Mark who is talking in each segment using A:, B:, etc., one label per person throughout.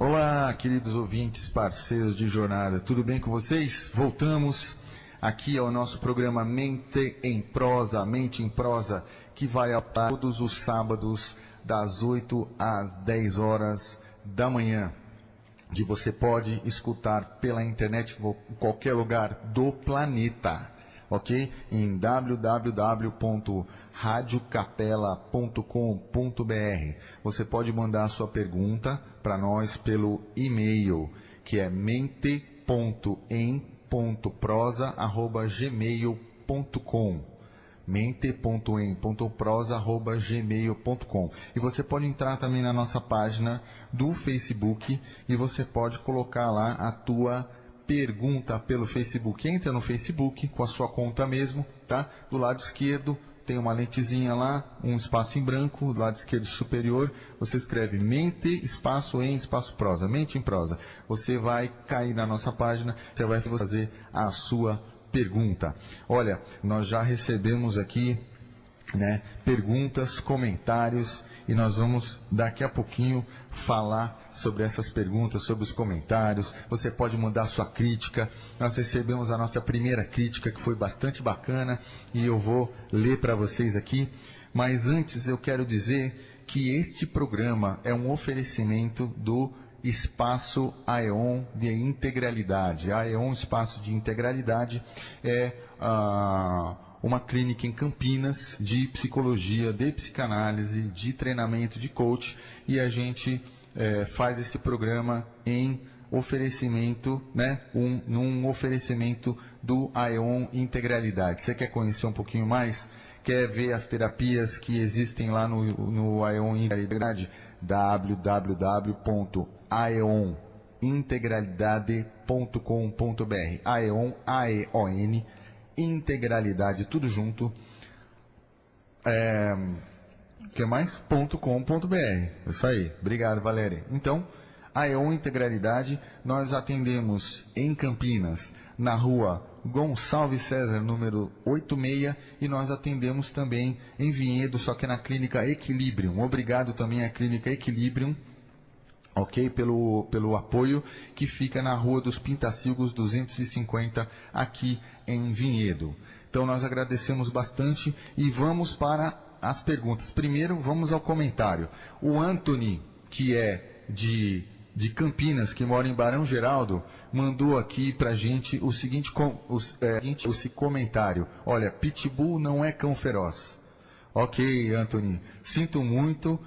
A: Olá, queridos ouvintes, parceiros de jornada, tudo bem com vocês? Voltamos aqui ao nosso programa Mente em Prosa, que vai ao ar todos os sábados, das 8 às 10 horas da manhã, que você pode escutar pela internet em qualquer lugar do planeta, ok? Em www.radiocapela.com.br. Você pode mandar a sua pergunta para nós pelo e-mail, que é mente.em.prosa@gmail.com. mente.em.prosa@gmail.com. E você pode entrar também na nossa página do Facebook e você pode colocar lá a tua pergunta pelo Facebook. Entra no Facebook com a sua conta mesmo, tá? Do lado esquerdo tem uma lentezinha lá, um espaço em branco, do lado esquerdo superior, você escreve mente, espaço em, espaço prosa, mente em prosa. Você vai cair na nossa página, você vai fazer a sua pergunta. Olha, nós já recebemos aqui, perguntas, comentários, e nós vamos daqui a pouquinho falar sobre essas perguntas, sobre os comentários. Você pode mandar sua crítica. Nós recebemos a nossa primeira crítica, que foi bastante bacana, e eu vou ler para vocês aqui. Mas antes eu quero dizer que este programa é um oferecimento do Espaço Aeon de Integralidade. A Aeon Espaço de Integralidade é uma clínica em Campinas de psicologia, de psicanálise, de treinamento de coach, e a gente faz esse programa em oferecimento, num oferecimento do Aeon Integralidade. Você quer conhecer um pouquinho mais? Quer ver as terapias que existem lá no Aeon Integralidade? www.aeonintegralidade.com.br. Aeon, A-E-O-N, Integralidade, tudo junto. Que mais? .com.br. Isso aí. Obrigado, Valéria. Então, Aeon Integralidade, nós atendemos em Campinas, na rua Gonçalves César, número 86, e nós atendemos também em Vinhedo, só que na Clínica Equilibrium. Obrigado também à Clínica Equilibrium, ok, pelo apoio, que fica na Rua dos Pintacilgos 250, aqui em Vinhedo. Então nós agradecemos bastante e vamos para as perguntas. Primeiro vamos ao comentário. O Anthony, que é de Campinas, que mora em Barão Geraldo, mandou aqui pra gente o seguinte comentário. Olha, Pitbull não é cão feroz. Ok, Anthony, sinto muito,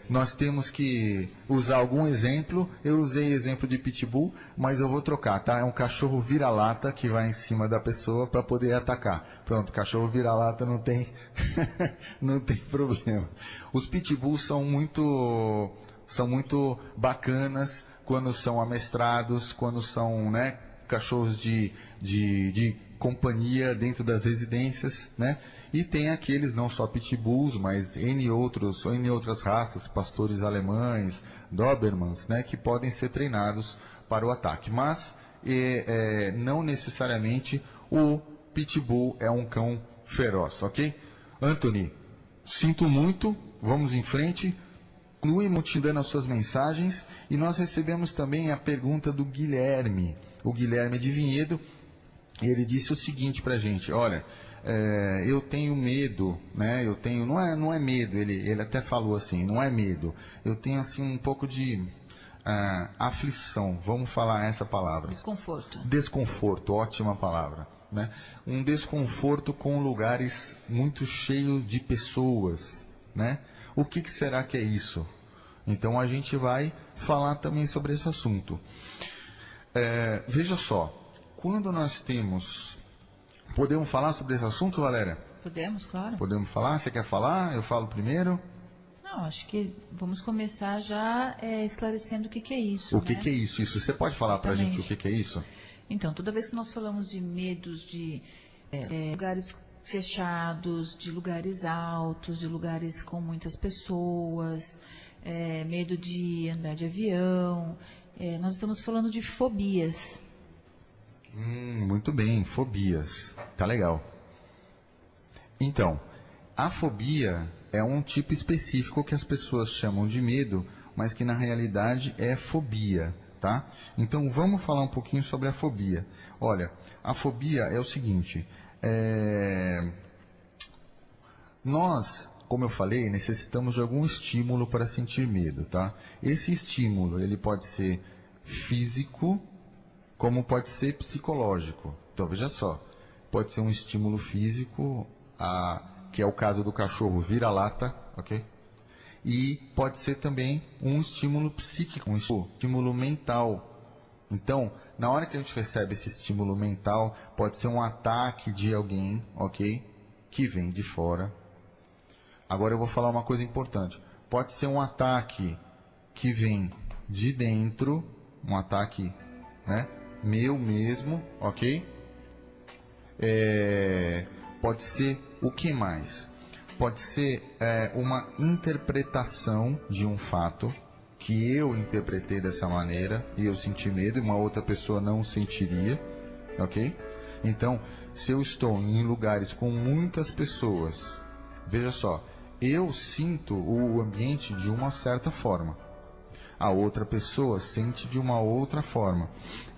A: nós temos que usar algum exemplo. Eu usei exemplo de Pitbull, mas eu vou trocar, tá? É um cachorro vira-lata que vai em cima da pessoa para poder atacar. Pronto, cachorro vira-lata não tem não tem problema. Os Pitbulls são muito bacanas quando são amestrados, quando são, cachorros de companhia dentro das residências, E tem aqueles, não só pitbulls, mas N outras raças, pastores alemães, dobermans, que podem ser treinados para o ataque. Mas não necessariamente o pitbull é um cão feroz, ok? Anthony, sinto muito, vamos em frente. Continue mandando as suas mensagens, e nós recebemos também a pergunta do Guilherme. O Guilherme de Vinhedo, ele disse o seguinte pra gente: olha, eu tenho medo, não é medo, ele até falou assim, não é medo, eu tenho assim um pouco de aflição, vamos falar essa palavra. Desconforto, ótima palavra, um desconforto com lugares muito cheios de pessoas, O que será que é isso? Então a gente vai falar também sobre esse assunto. Veja só, quando nós temos... Podemos falar sobre esse assunto, Valéria?
B: Podemos, claro.
A: Podemos falar? Você quer falar? Eu falo primeiro?
B: Não, acho que vamos começar já esclarecendo o que é isso.
A: O que é isso? Você pode falar para a gente o que é isso?
B: Então, toda vez que nós falamos de medos de lugares fechados, de lugares altos, de lugares com muitas pessoas, medo de andar de avião, nós estamos falando de fobias.
A: Muito bem, fobias. Tá legal. Então, a fobia é um tipo específico que as pessoas chamam de medo mas que na realidade é fobia, tá? Então vamos falar um pouquinho sobre a fobia. Olha, a fobia é o seguinte, nós, como eu falei, necessitamos de algum estímulo para sentir medo, tá? Esse estímulo, ele pode ser físico, como pode ser psicológico. Então, veja só, pode ser um estímulo físico, que é o caso do cachorro vira-lata, ok? E pode ser também um estímulo psíquico, um estímulo mental. Então, na hora que a gente recebe esse estímulo mental, pode ser um ataque de alguém, ok? Que vem de fora. Agora eu vou falar uma coisa importante. Pode ser um ataque que vem de dentro, um ataque, né, meu mesmo, ok? Pode ser o que mais? Pode ser uma interpretação de um fato que eu interpretei dessa maneira e eu senti medo e uma outra pessoa não sentiria, ok? Então, se eu estou em lugares com muitas pessoas, veja só, eu sinto o ambiente de uma certa forma. A outra pessoa sente de uma outra forma.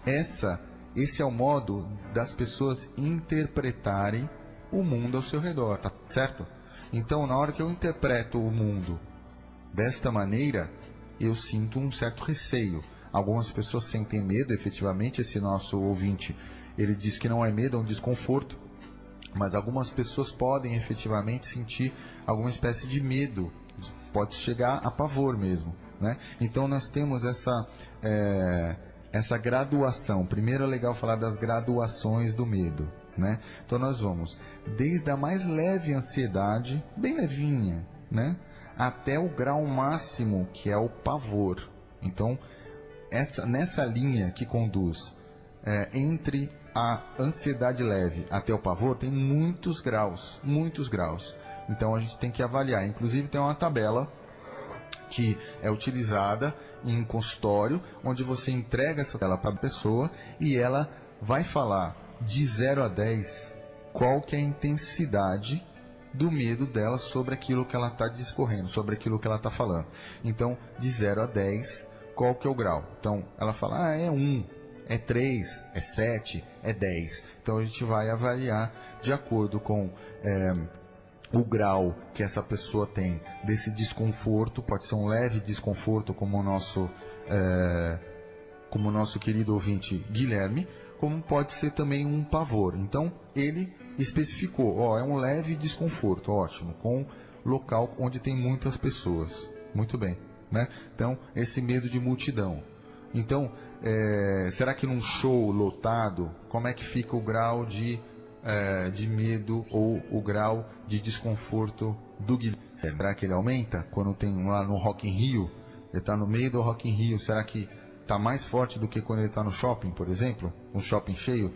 A: Esse é o modo das pessoas interpretarem o mundo ao seu redor, tá certo? Então, na hora que eu interpreto o mundo desta maneira, eu sinto um certo receio. Algumas pessoas sentem medo, efetivamente, esse nosso ouvinte, ele diz que não é medo, é um desconforto. Mas algumas pessoas podem efetivamente sentir alguma espécie de medo, pode chegar a pavor mesmo, né? Então nós temos essa graduação. Primeiro é legal falar das graduações do medo, né? Então nós vamos desde a mais leve ansiedade, bem levinha, né, até o grau máximo, que é o pavor. Então nessa linha que conduz entre a ansiedade leve até o pavor, tem muitos graus, muitos graus. Então a gente tem que avaliar. Inclusive tem uma tabela que é utilizada em consultório, onde você entrega essa tabela para a pessoa e ela vai falar de 0 a 10 qual que é a intensidade do medo dela sobre aquilo que ela está discorrendo, sobre aquilo que ela está falando. Então, de 0 a 10, qual que é o grau? Então, ela fala, é 1. É 3, é 7, é 10. Então a gente vai avaliar de acordo com o grau que essa pessoa tem desse desconforto. Pode ser um leve desconforto, como o nosso querido ouvinte Guilherme, como pode ser também um pavor. Então ele especificou, é um leve desconforto, ótimo, com local onde tem muitas pessoas. Muito bem, né? Então esse medo de multidão. Então, será que num show lotado, como é que fica o grau de medo ou o grau de desconforto do Guilherme? Será que ele aumenta quando tem lá no Rock in Rio? Ele está no meio do Rock in Rio, será que está mais forte do que quando ele está no shopping, por exemplo? Um shopping cheio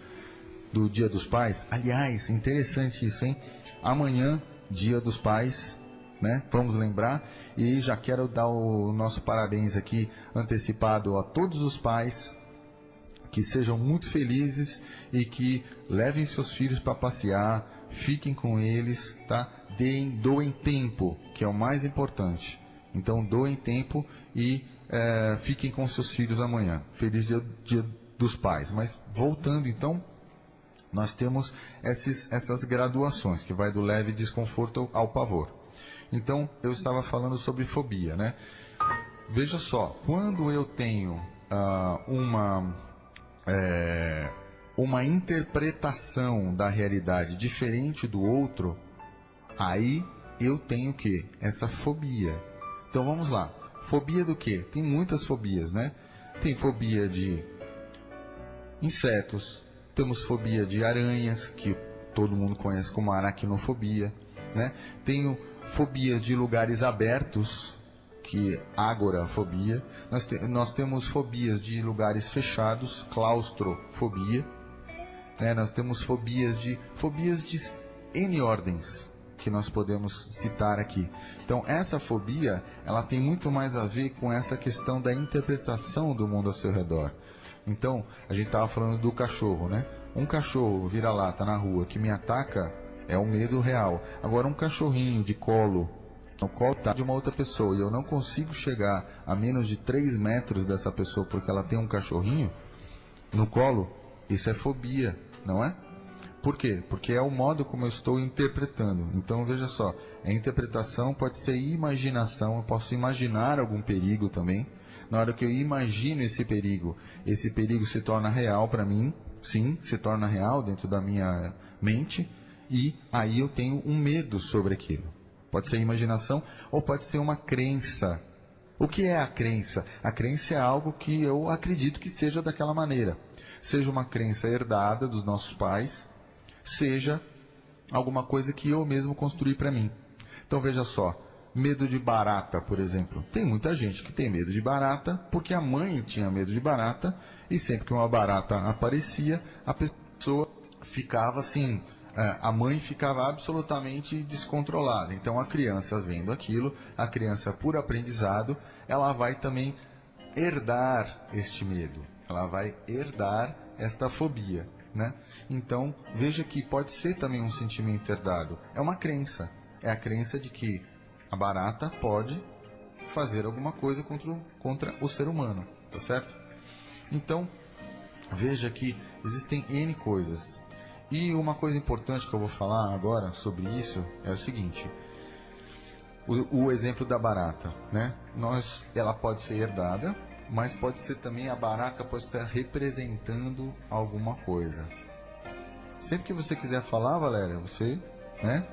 A: do Dia dos Pais? Aliás, interessante isso, hein? Amanhã, Dia dos Pais, né? Vamos lembrar, e já quero dar o nosso parabéns aqui antecipado a todos os pais, que sejam muito felizes e que levem seus filhos para passear, fiquem com eles, tá? Doem tempo, que é o mais importante. Então doem tempo e fiquem com seus filhos amanhã. Feliz Dia dos Pais. Mas voltando então, nós temos essas graduações, que vai do leve desconforto ao pavor. Então, eu estava falando sobre fobia, né? Veja só, quando eu tenho uma interpretação da realidade diferente do outro, aí eu tenho o quê? Essa fobia. Então, vamos lá. Fobia do quê? Tem muitas fobias, né? Tem fobia de insetos, temos fobia de aranhas, que todo mundo conhece como aracnofobia, né? Tenho fobias de lugares abertos, que é agorafobia. Nós temos fobias de lugares fechados, claustrofobia, né? Nós temos fobias de N ordens, que nós podemos citar aqui. Então essa fobia, ela tem muito mais a ver com essa questão da interpretação do mundo ao seu redor. Então, a gente estava falando do cachorro, né? Um cachorro vira-lata na rua que me ataca é um medo real. Agora, um cachorrinho de colo no colo de uma outra pessoa e eu não consigo chegar a menos de 3 metros dessa pessoa porque ela tem um cachorrinho no colo, isso é fobia, não é? Por quê? Porque é o modo como eu estou interpretando. Então veja só, a interpretação pode ser imaginação, eu posso imaginar algum perigo também. Na hora que eu imagino esse perigo se torna real para mim, sim, se torna real dentro da minha mente, e aí eu tenho um medo sobre aquilo. Pode ser imaginação ou pode ser uma crença. O que é a crença? A crença é algo que eu acredito que seja daquela maneira. Seja uma crença herdada dos nossos pais, seja alguma coisa que eu mesmo construí para mim. Então veja só, medo de barata, por exemplo. Tem muita gente que tem medo de barata porque a mãe tinha medo de barata e sempre que uma barata aparecia, a pessoa ficava assim, a mãe ficava absolutamente descontrolada. Então a criança vendo aquilo, a criança por aprendizado, ela vai também herdar este medo, ela vai herdar esta fobia, né? Então veja que pode ser também um sentimento herdado, é uma crença, é a crença de que a barata pode fazer alguma coisa contra o ser humano, tá certo? Então veja que existem N coisas. E uma coisa importante que eu vou falar agora sobre isso é o seguinte: o exemplo da barata, né? Ela pode ser herdada, mas pode ser também a barata pode estar representando alguma coisa. Sempre que você quiser falar, Valéria, você, né,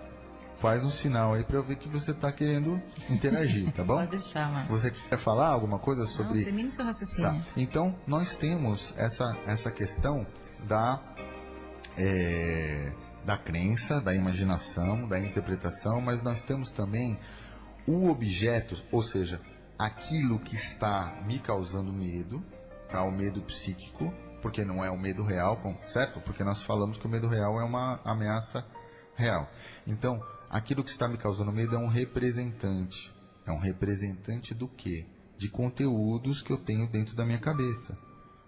A: faz um sinal aí para eu ver que você está querendo interagir, tá bom?
B: Pode deixar, mano.
A: Você quer falar alguma coisa sobre?
B: Não, termine seu raciocínio.
A: Tá. Então nós temos essa questão da crença, da imaginação, da interpretação, mas nós temos também o objeto, ou seja, aquilo que está me causando medo, tá? O medo psíquico, porque não é o medo real, certo? Porque nós falamos que o medo real é uma ameaça real. Então, aquilo que está me causando medo é um representante. É um representante do quê? De conteúdos que eu tenho dentro da minha cabeça,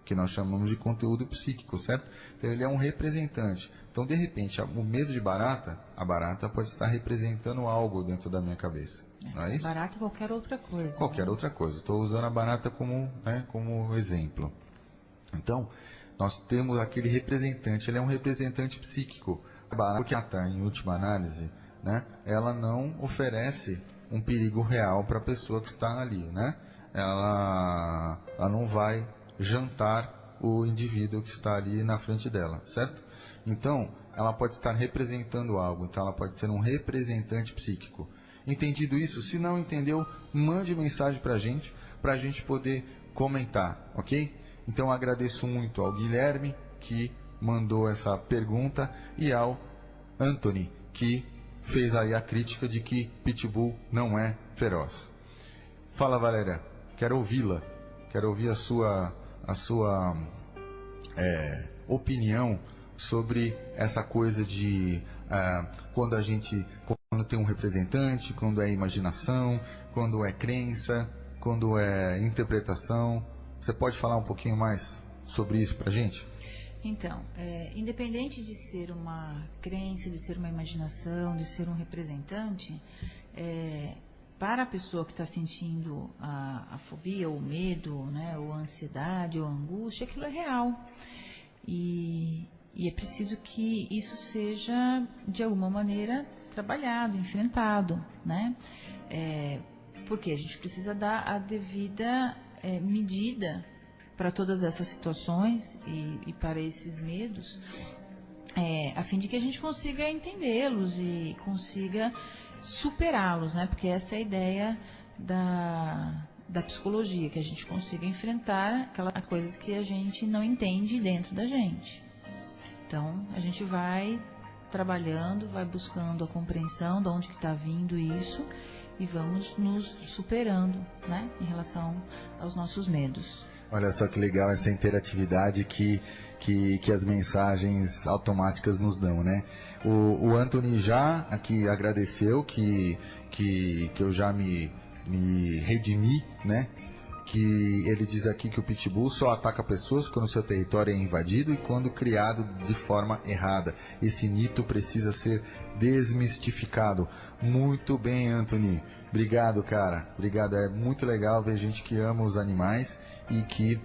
A: que nós chamamos de conteúdo psíquico, certo? Então ele é um representante. Então, de repente, o medo de barata, a barata pode estar representando algo dentro da minha cabeça. Não é isso?
B: Barata ou qualquer outra coisa.
A: Qualquer
B: né?
A: outra coisa. Estou usando a barata como exemplo. Então, nós temos aquele representante, ele é um representante psíquico. A barata, em última análise, né, ela não oferece um perigo real para a pessoa que está ali, né? Ela não vai jantar o indivíduo que está ali na frente dela, certo? Então, ela pode estar representando algo, então ela pode ser um representante psíquico. Entendido isso? Se não entendeu, mande mensagem para a gente poder comentar, ok? Então, agradeço muito ao Guilherme, que mandou essa pergunta, e ao Anthony, que fez aí a crítica de que Pitbull não é feroz. Fala, Valéria, quero ouvi-la, quero ouvir a sua opinião sobre essa coisa de quando tem um representante, quando é imaginação, quando é crença, quando é interpretação. Você pode falar um pouquinho mais sobre isso pra gente?
B: Então, independente de ser uma crença, de ser uma imaginação, de ser um representante, para a pessoa que está sentindo a fobia, ou o medo, né, ou a ansiedade, ou a angústia, aquilo é real. E é preciso que isso seja, de alguma maneira, trabalhado, enfrentado, né? Porque a gente precisa dar a devida medida para todas essas situações e para esses medos, a fim de que a gente consiga entendê-los e consiga superá-los, né? Porque essa é a ideia da psicologia, que a gente consiga enfrentar aquelas coisas que a gente não entende dentro da gente. Então, a gente vai trabalhando, vai buscando a compreensão de onde que está vindo isso e vamos nos superando, né, em relação aos nossos medos.
A: Olha só que legal essa interatividade que as mensagens automáticas nos dão, né? O Anthony já aqui agradeceu que eu já me redimi, né? que ele diz aqui que o pitbull só ataca pessoas quando seu território é invadido e quando criado de forma errada. Esse mito precisa ser desmistificado. Muito bem, Anthony. Obrigado, cara. Obrigado. É muito legal ver gente que ama os animais e que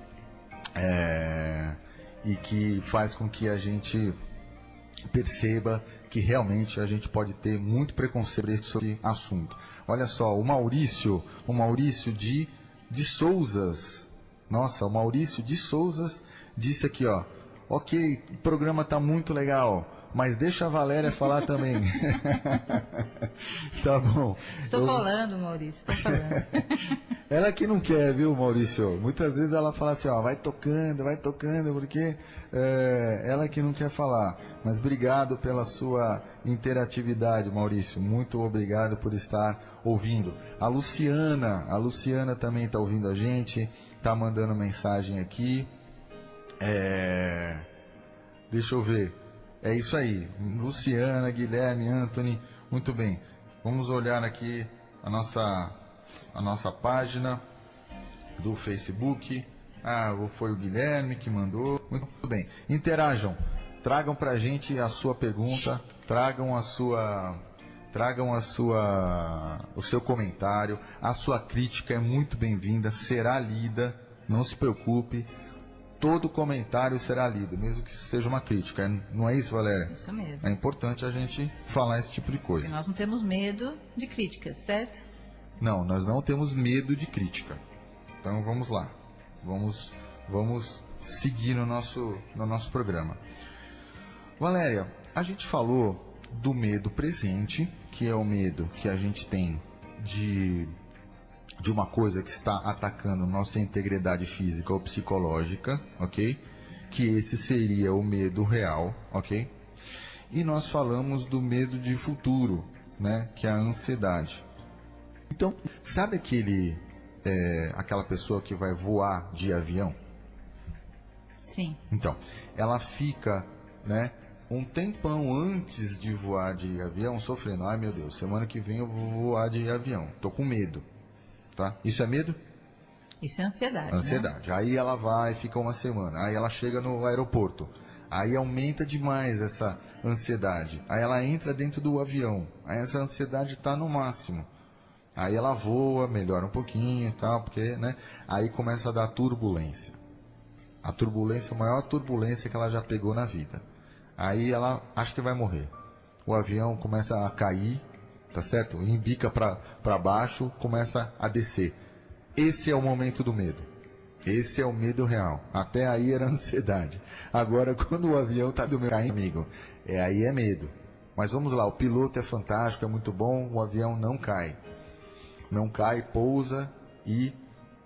A: faz com que a gente perceba que realmente a gente pode ter muito preconceito sobre esse assunto. Olha só, o Maurício de Souzas. Nossa, o Maurício de Souzas disse aqui, ó. Ok, o programa tá muito legal, mas deixa a Valéria falar também. Tá bom.
B: Estou falando, Maurício, estou falando.
A: Ela que não quer, viu, Maurício? Muitas vezes ela fala assim, ó, vai tocando, porque ela que não quer falar. Mas obrigado pela sua interatividade, Maurício. Muito obrigado por estar ouvindo. A Luciana também está ouvindo a gente, está mandando mensagem aqui. Deixa eu ver. É isso aí. Luciana, Guilherme, Anthony, muito bem. Vamos olhar aqui a nossa página do Facebook. Foi o Guilherme que mandou. Muito bem. Interajam. Tragam pra gente a sua pergunta. Tragam o seu comentário. A sua crítica é muito bem-vinda. Será lida. Não se preocupe. Todo comentário será lido, mesmo que seja uma crítica. Não é isso, Valéria?
B: Isso mesmo.
A: É importante a gente falar esse tipo de coisa.
B: Porque nós não temos medo de críticas, certo?
A: Não, nós não temos medo de crítica. Então vamos lá. Vamos seguir no nosso programa. Valéria, a gente falou do medo presente, que é o medo que a gente tem de uma coisa que está atacando nossa integridade física ou psicológica, ok? Que esse seria o medo real, ok? E nós falamos do medo de futuro, né? Que é a ansiedade. Então, sabe aquela pessoa que vai voar de avião?
B: Sim.
A: Então, ela fica, né, um tempão antes de voar de avião sofrendo. Ai, meu Deus, semana que vem eu vou voar de avião. Tô com medo. Tá? Isso é medo?
B: Isso é ansiedade.
A: Ansiedade.
B: Né?
A: Aí ela vai, fica uma semana. Aí ela chega no aeroporto. Aí aumenta demais essa ansiedade. Aí ela entra dentro do avião. Aí essa ansiedade está no máximo. Aí ela voa, melhora um pouquinho e tal, porque, né? Aí começa a dar turbulência. A turbulência, a maior turbulência que ela já pegou na vida. Aí ela acha que vai morrer. O avião começa a cair, tá certo? Embica para baixo, começa a descer. Esse é o momento do medo. Esse é o medo real. Até aí era ansiedade. Agora, quando o avião está do meu amigo, aí é medo. Mas vamos lá, o piloto é fantástico, é muito bom, o avião não cai. Não cai, pousa e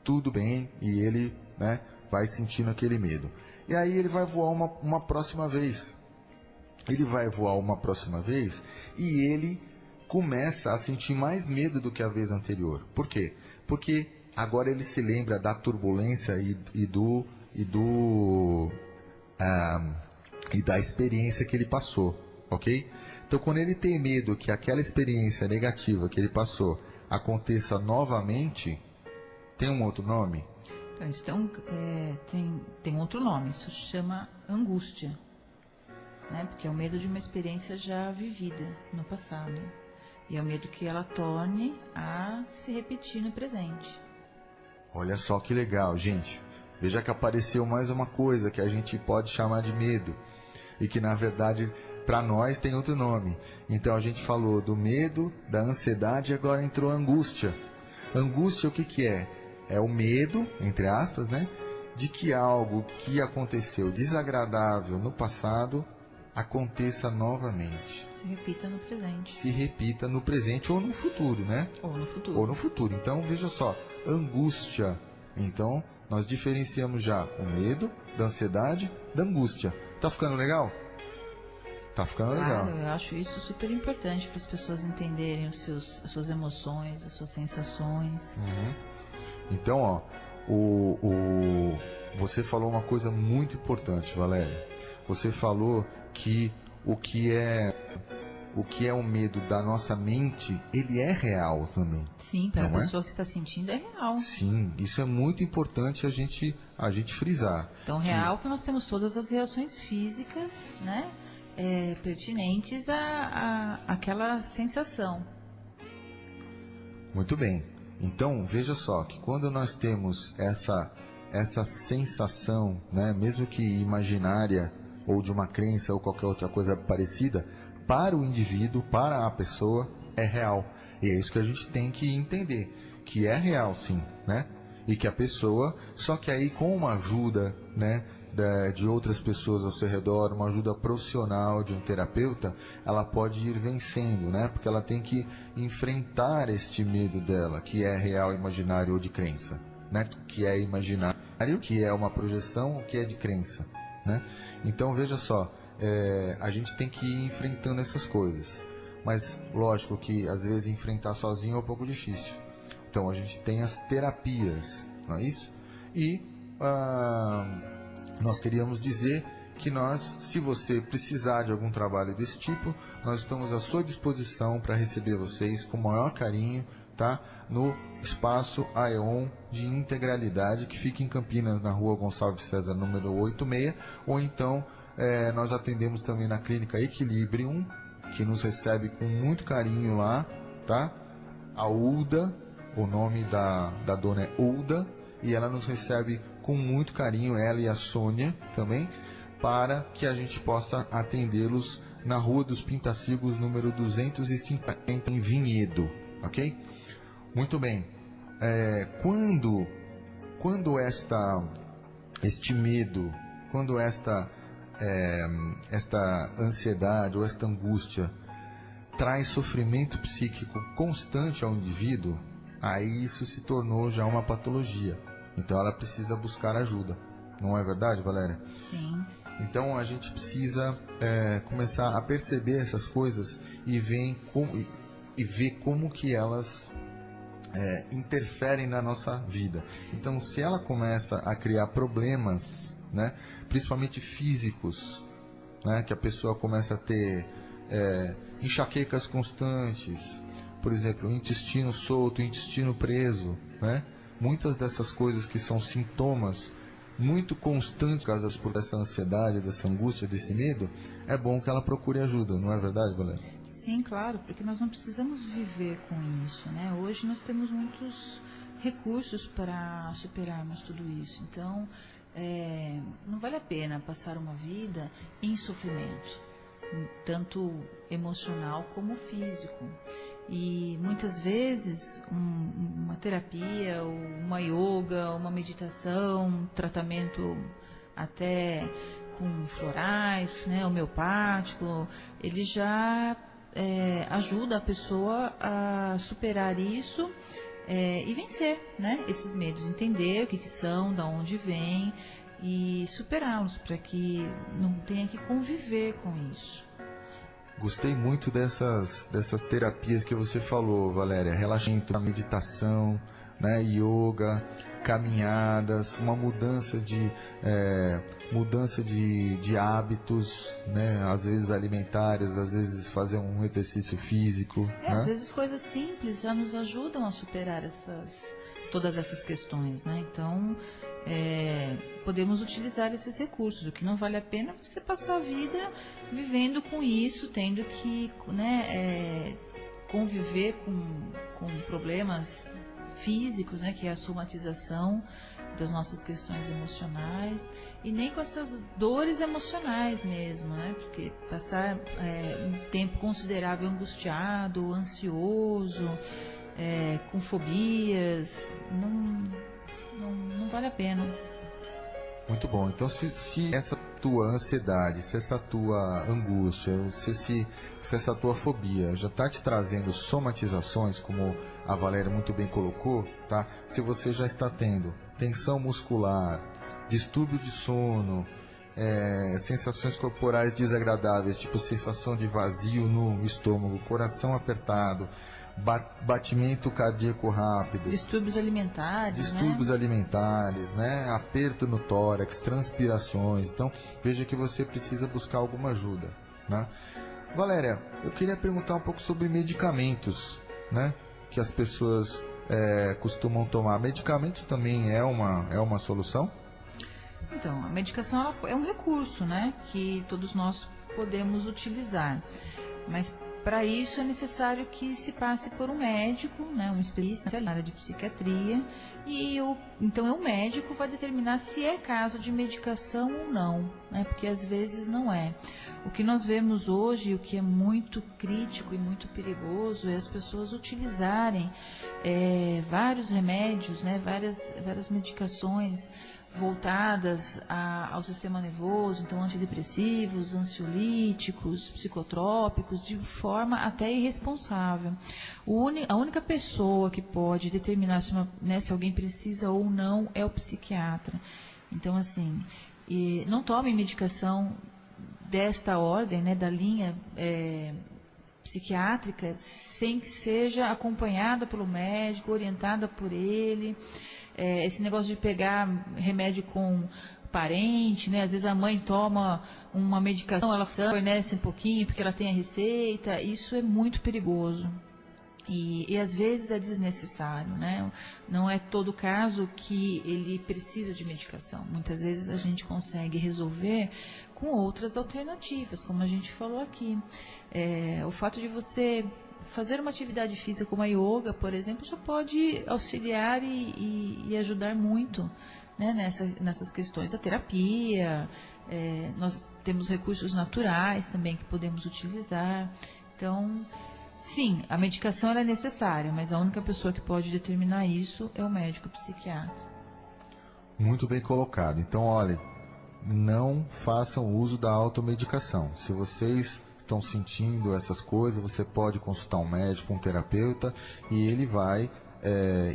A: tudo bem, e ele, né, vai sentindo aquele medo. E aí ele vai voar uma próxima vez. Ele vai voar uma próxima vez e ele começa a sentir mais medo do que a vez anterior. Por quê? Porque agora ele se lembra da turbulência e da experiência que ele passou, ok? Então, quando ele tem medo que aquela experiência negativa que ele passou aconteça novamente, tem um outro nome?
B: Então, tem outro nome, isso chama angústia. Né? Porque é o medo de uma experiência já vivida no passado. E é o medo que ela torne a se repetir no presente.
A: Olha só que legal, gente. Veja que apareceu mais uma coisa que a gente pode chamar de medo. E que, na verdade, para nós tem outro nome. Então a gente falou do medo, da ansiedade e agora entrou a angústia. Angústia o que é? É o medo, entre aspas, né? De que algo que aconteceu desagradável no passado aconteça novamente.
B: Se repita no presente.
A: Se repita no presente ou no futuro, né?
B: Ou no futuro.
A: Ou no futuro. Então, veja só, angústia. Então, nós diferenciamos já o medo, da ansiedade, da angústia. Tá ficando legal? Tá ficando legal.
B: Claro, eu acho isso super importante para as pessoas entenderem as suas emoções, as suas sensações.
A: Uhum. Então, ó, você falou uma coisa muito importante, Valéria. Você falou que o o que é o medo da nossa mente, ele é real também.
B: Sim, para a
A: não
B: pessoa que está sentindo é real.
A: Sim, isso é muito importante a gente frisar.
B: Então, real que nós temos todas as reações físicas, né, pertinentes àquela sensação.
A: Muito bem. Então, veja só que quando nós temos essa sensação, né, mesmo que imaginária, ou de uma crença, ou qualquer outra coisa parecida, para o indivíduo, para a pessoa, é real. E é isso que a gente tem que entender, que é real sim, né? E que a pessoa, só que aí com uma ajuda, né, de outras pessoas ao seu redor, uma ajuda profissional de um terapeuta, ela pode ir vencendo, né? Porque ela tem que enfrentar este medo dela, que é real, imaginário ou de crença, né? Que é imaginário, que é uma projeção, que é de crença, né? Então veja só, a gente tem que ir enfrentando essas coisas, mas lógico que às vezes enfrentar sozinho é um pouco difícil. Então a gente tem as terapias, não é isso? E nós queríamos dizer que nós, se você precisar de algum trabalho desse tipo, nós estamos à sua disposição para receber vocês com o maior carinho, tá? No Espaço Aeon de Integralidade, que fica em Campinas, na Rua Gonçalves César, número 86, ou então nós atendemos também na Clínica Equilibrium, que nos recebe com muito carinho lá, tá? A Ulda, o nome da dona é Ulda, e ela nos recebe com muito carinho, ela e a Sônia também, para que a gente possa atendê-los na Rua dos Pintacilgos, número 250, em Vinhedo, ok? Muito bem. Quando este medo, quando esta ansiedade ou esta angústia traz sofrimento psíquico constante ao indivíduo, aí isso se tornou já uma patologia. Então ela precisa buscar ajuda. Não é verdade, Valéria?
B: Sim.
A: Então a gente precisa começar a perceber essas coisas e ver como que elas interferem na nossa vida. Então se ela começa a criar problemas, né, principalmente físicos, né, que a pessoa começa a ter enxaquecas constantes, por exemplo, intestino solto, intestino preso, né? Muitas dessas coisas que são sintomas muito constantes causadas por essa ansiedade, dessa angústia, desse medo, é bom que ela procure ajuda, não é verdade, Valéria?
B: Sim, claro, porque nós não precisamos viver com isso, né? Hoje nós temos muitos recursos para superarmos tudo isso, então não vale a pena passar uma vida em sofrimento, tanto emocional como físico. E muitas vezes uma terapia, uma yoga, uma meditação, um tratamento até com florais, né, homeopático, ele já ajuda a pessoa a superar isso e vencer, né, esses medos, entender o que são, de onde vêm e superá-los para que não tenha que conviver com isso.
A: Gostei muito dessas terapias que você falou, Valéria. Relaxamento, meditação, né, yoga, caminhadas, uma mudança de hábitos, né, às vezes alimentares, às vezes fazer um exercício físico. Né?
B: Às vezes coisas simples já nos ajudam a superar todas essas questões, né? Então, podemos utilizar esses recursos. O que não vale a pena é você passar a vida vivendo com isso, tendo que, né, conviver com problemas físicos, né, que é a somatização das nossas questões emocionais, e nem com essas dores emocionais mesmo, né? Porque passar um tempo considerável angustiado, ansioso, com fobias, não vale a pena.
A: Muito bom. Então, se essa tua ansiedade, se essa tua angústia, se essa tua fobia já está te trazendo somatizações, como a Valéria muito bem colocou, tá? Se você já está tendo tensão muscular, distúrbio de sono, sensações corporais desagradáveis, tipo sensação de vazio no estômago, coração apertado, batimento cardíaco rápido,
B: distúrbios alimentares,
A: né? Aperto no tórax, transpirações. Então, veja que você precisa buscar alguma ajuda, né? Valéria, eu queria perguntar um pouco sobre medicamentos, né? Que as pessoas costumam tomar. Medicamento também é uma solução?
B: Então, a medicação ela é um recurso, né? Que todos nós podemos utilizar. Mas para isso é necessário que se passe por um médico, né, um especialista na área de psiquiatria, e então o médico vai determinar se é caso de medicação ou não, né, porque às vezes não é. O que nós vemos hoje, o que é muito crítico e muito perigoso, é as pessoas utilizarem vários remédios, né, várias medicações voltadas ao sistema nervoso, então antidepressivos, ansiolíticos, psicotrópicos, de forma até irresponsável. A única pessoa que pode determinar se alguém precisa ou não é o psiquiatra. Então, assim, não tomem medicação desta ordem, né, da linha psiquiátrica, sem que seja acompanhada pelo médico, orientada por ele. Esse negócio de pegar remédio com parente, né? Às vezes a mãe toma uma medicação, ela fornece um pouquinho porque ela tem a receita, isso é muito perigoso. E às vezes é desnecessário, né? Não é todo caso que ele precisa de medicação. Muitas vezes a gente consegue resolver com outras alternativas, como a gente falou aqui. O fato de você fazer uma atividade física como a yoga, por exemplo, já pode auxiliar e ajudar muito, né, nessas questões. A terapia, nós temos recursos naturais também que podemos utilizar. Então, sim, a medicação ela é necessária, mas a única pessoa que pode determinar isso é o médico psiquiatra.
A: Muito bem colocado. Então, olha, não façam uso da automedicação. Se vocês estão sentindo essas coisas, você pode consultar um médico, um terapeuta, e ele vai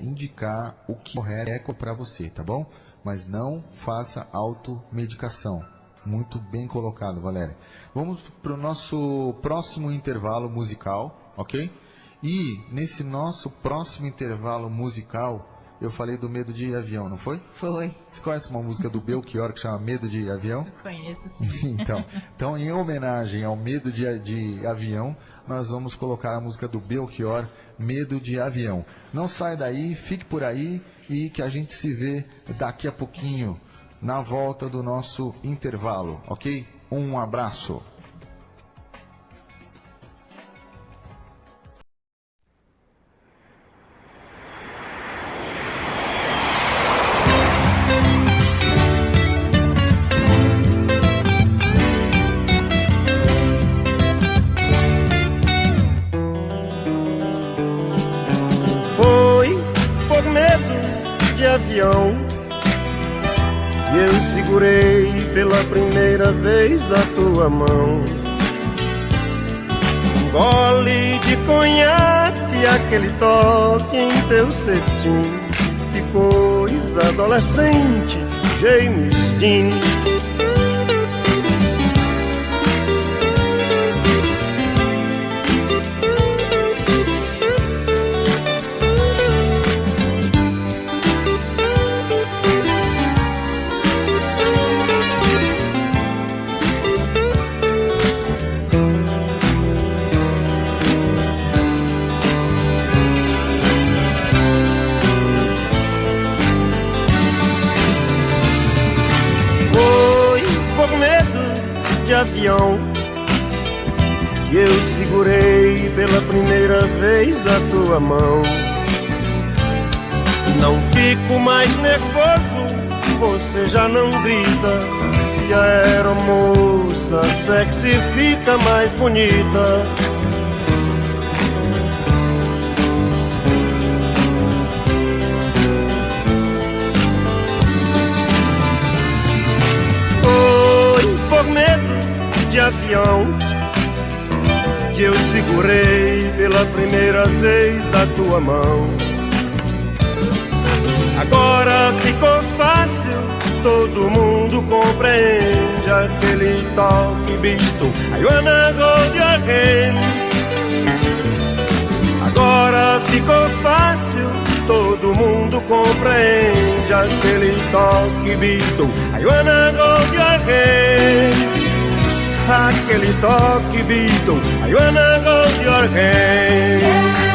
A: indicar o que é para você, tá bom? Mas não faça automedicação. Muito bem colocado, Valéria. Vamos para o nosso próximo intervalo musical, ok? E nesse nosso próximo intervalo musical, eu falei do Medo de Avião, não foi?
B: Foi.
A: Você conhece uma música do Belchior que chama Medo de Avião?
B: Conheço, sim.
A: Então, em homenagem ao Medo de Avião, nós vamos colocar a música do Belchior, Medo de Avião. Não sai daí, fique por aí e que a gente se vê daqui a pouquinho, na volta do nosso intervalo, ok? Um abraço.
C: E eu segurei pela primeira vez a tua mão. Um gole de conhaque e aquele toque em teu cestinho. Que coisa adolescente, James Dean. Avião, e eu segurei pela primeira vez a tua mão. Não fico mais nervoso, você já não grita, e a aeromoça sexy fica mais bonita. Foi por medo de avião que eu segurei pela primeira vez a tua mão. Agora ficou fácil, todo mundo compreende aquele toque bisto. I wanna hold your hand. Agora ficou fácil, todo mundo compreende aquele toque bisto. I wanna hold your hand. aquele toque Beatle, I wanna hold your hand.